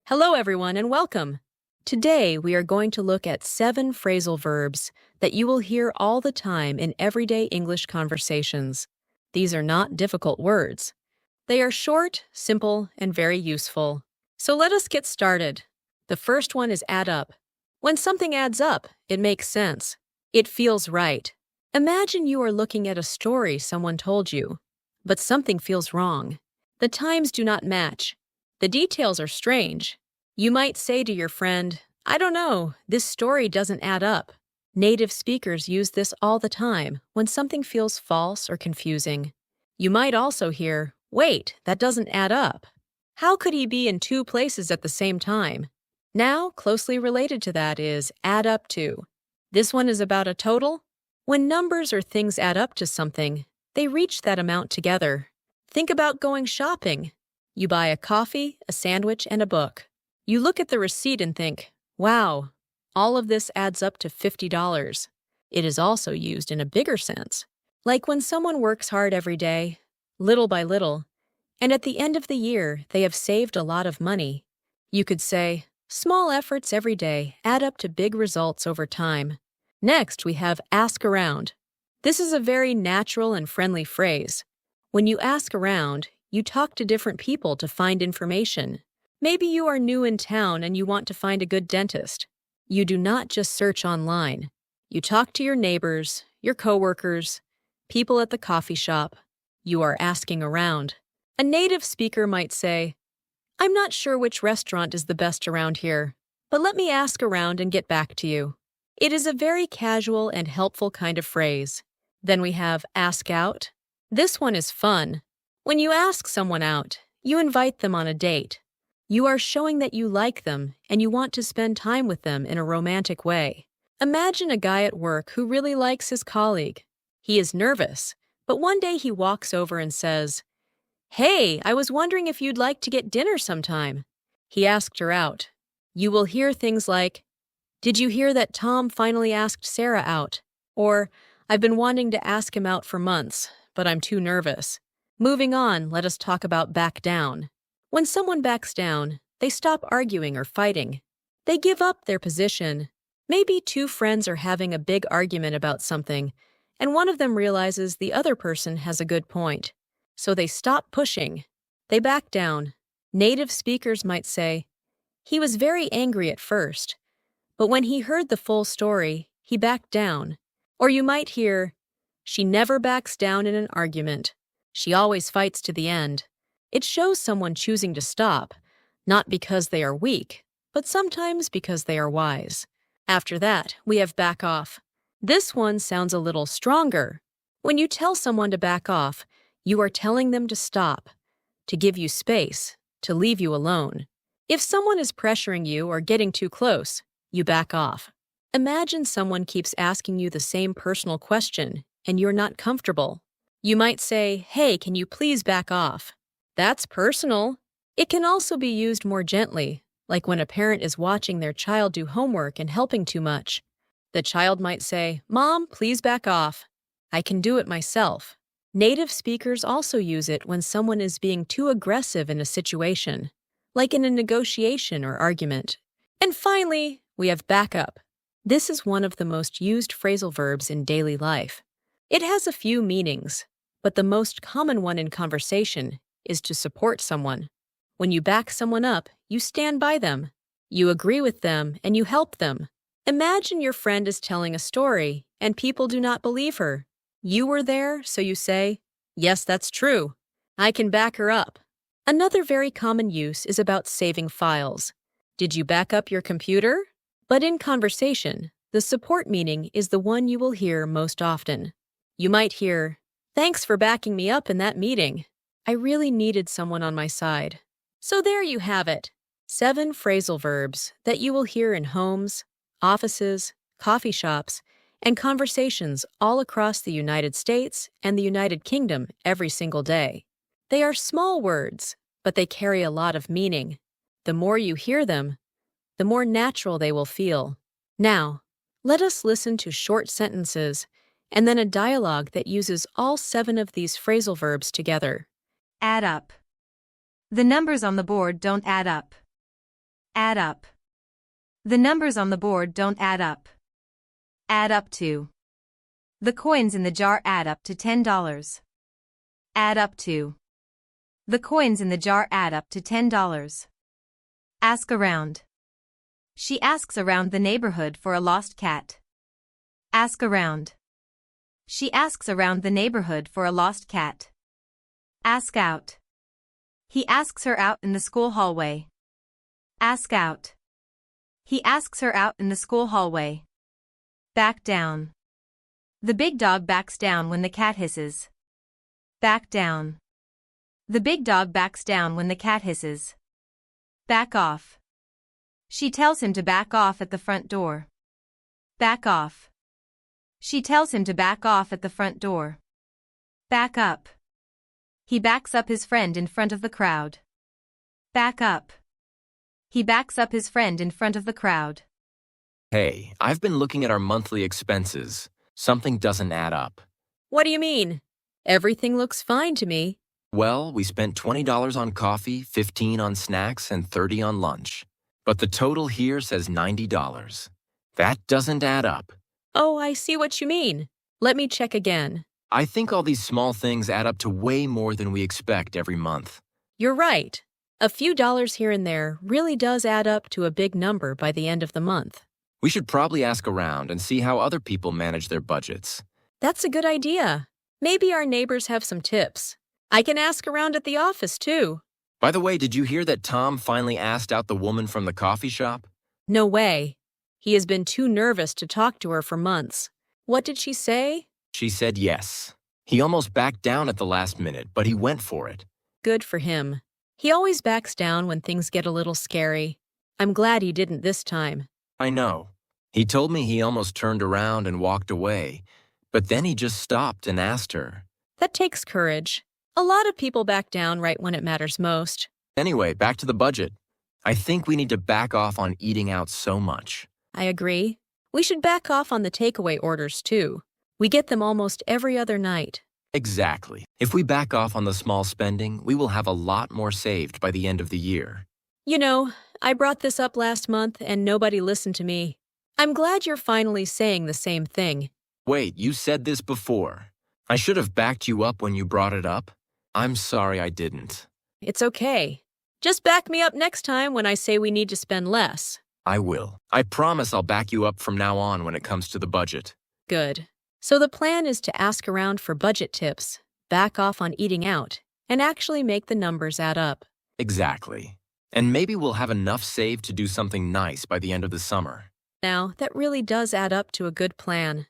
Hello, everyone, and welcome. Today, we are going to look at 7 phrasal verbs that you will hear all the time in everyday English conversations. These are not difficult words. They are short, simple, and very useful. So let us get started. The first one is add up. When something adds up, it makes sense. It feels right. Imagine you are looking at a story someone told you, but something feels wrong. The times do not match. The details are strange. You might say to your friend, "I don't know, this story doesn't add up." Native speakers use this all the time when something feels false or confusing. You might also hear, "Wait, that doesn't add up. How could he be in 2 places at the same time?" Now, closely related to that is add up to. This one is about a total. When numbers or things add up to something, they reach that amount together. Think about going shopping. You buy a coffee, a sandwich, and a book. You look at the receipt and think, wow, all of this adds up to $50. It is also used in a bigger sense, like when someone works hard every day, little by little, and at the end of the year, they have saved a lot of money. You could say, small efforts every day add up to big results over time. Next, we have ask around. This is a very natural and friendly phrase. When you ask around, you talk to different people to find information. Maybe you are new in town and you want to find a good dentist. You do not just search online. You talk to your neighbors, your coworkers, people at the coffee shop. You are asking around. A native speaker might say, "I'm not sure which restaurant is the best around here, but let me ask around and get back to you." It is a very casual and helpful kind of phrase. Then we have ask out. This one is fun. When you ask someone out, you invite them on a date. You are showing that you like them and you want to spend time with them in a romantic way. Imagine a guy at work who really likes his colleague. He is nervous, but one day he walks over and says, "Hey, I was wondering if you'd like to get dinner sometime." He asked her out. You will hear things like, "Did you hear that Tom finally asked Sarah out?" Or, "I've been wanting to ask him out for months, but I'm too nervous." Moving on, let us talk about back down. When someone backs down, they stop arguing or fighting. They give up their position. Maybe 2 friends are having a big argument about something, and one of them realizes the other person has a good point. So they stop pushing. They back down. Native speakers might say, "He was very angry at first, but when he heard the full story, he backed down." Or you might hear, "She never backs down in an argument. She always fights to the end." It shows someone choosing to stop, not because they are weak, but sometimes because they are wise. After that, we have back off. This one sounds a little stronger. When you tell someone to back off, you are telling them to stop, to give you space, to leave you alone. If someone is pressuring you or getting too close, you back off. Imagine someone keeps asking you the same personal question and you're not comfortable. You might say, "Hey, can you please back off?" That's personal. It can also be used more gently, like when a parent is watching their child do homework and helping too much. The child might say, "Mom, please back off. I can do it myself." Native speakers also use it when someone is being too aggressive in a situation, like in a negotiation or argument. And finally, we have back up. This is one of the most used phrasal verbs in daily life. It has a few meanings, but the most common one in conversation is to support someone. When you back someone up, you stand by them. You agree with them and you help them. Imagine your friend is telling a story and people do not believe her. You were there, so you say, "Yes, that's true. I can back her up." Another very common use is about saving files. Did you back up your computer? But in conversation, the support meaning is the one you will hear most often. You might hear, "Thanks for backing me up in that meeting. I really needed someone on my side." So there you have it, 7 phrasal verbs that you will hear in homes, offices, coffee shops, and conversations all across the United States and the United Kingdom every single day. They are small words, but they carry a lot of meaning. The more you hear them, the more natural they will feel. Now, let us listen to short sentences and then a dialogue that uses all 7 of these phrasal verbs together. Add up. The numbers on the board don't add up. Add up. The numbers on the board don't add up. Add up to. The coins in the jar add up to $10. Add up to. The coins in the jar add up to $10. Ask around. She asks around the neighborhood for a lost cat. Ask around. She asks around the neighborhood for a lost cat. Ask out. He asks her out in the school hallway. Ask out. He asks her out in the school hallway. Back down. The big dog backs down when the cat hisses. Back down. The big dog backs down when the cat hisses. Back off. She tells him to back off at the front door. Back off. She tells him to back off at the front door. Back up. He backs up his friend in front of the crowd. Back up. He backs up his friend in front of the crowd. Hey, I've been looking at our monthly expenses. Something doesn't add up. What do you mean? Everything looks fine to me. Well, we spent $20 on coffee, $15 on snacks, and $30 on lunch. But the total here says $90. That doesn't add up. Oh, I see what you mean. Let me check again. I think all these small things add up to way more than we expect every month. You're right. A few dollars here and there really does add up to a big number by the end of the month. We should probably ask around and see how other people manage their budgets. That's a good idea. Maybe our neighbors have some tips. I can ask around at the office, too. By the way, did you hear that Tom finally asked out the woman from the coffee shop? No way. He has been too nervous to talk to her for months. What did she say? She said yes. He almost backed down at the last minute, but he went for it. Good for him. He always backs down when things get a little scary. I'm glad he didn't this time. I know. He told me he almost turned around and walked away, but then he just stopped and asked her. That takes courage. A lot of people back down right when it matters most. Anyway, back to the budget. I think we need to back off on eating out so much. I agree. We should back off on the takeaway orders, too. We get them almost every other night. Exactly. If we back off on the small spending, we will have a lot more saved by the end of the year. You know, I brought this up last month and nobody listened to me. I'm glad you're finally saying the same thing. Wait, you said this before. I should have backed you up when you brought it up. I'm sorry I didn't. It's okay. Just back me up next time when I say we need to spend less. I will. I promise I'll back you up from now on when it comes to the budget. Good. So the plan is to ask around for budget tips, back off on eating out, and actually make the numbers add up. Exactly. And maybe we'll have enough saved to do something nice by the end of the summer. Now, that really does add up to a good plan.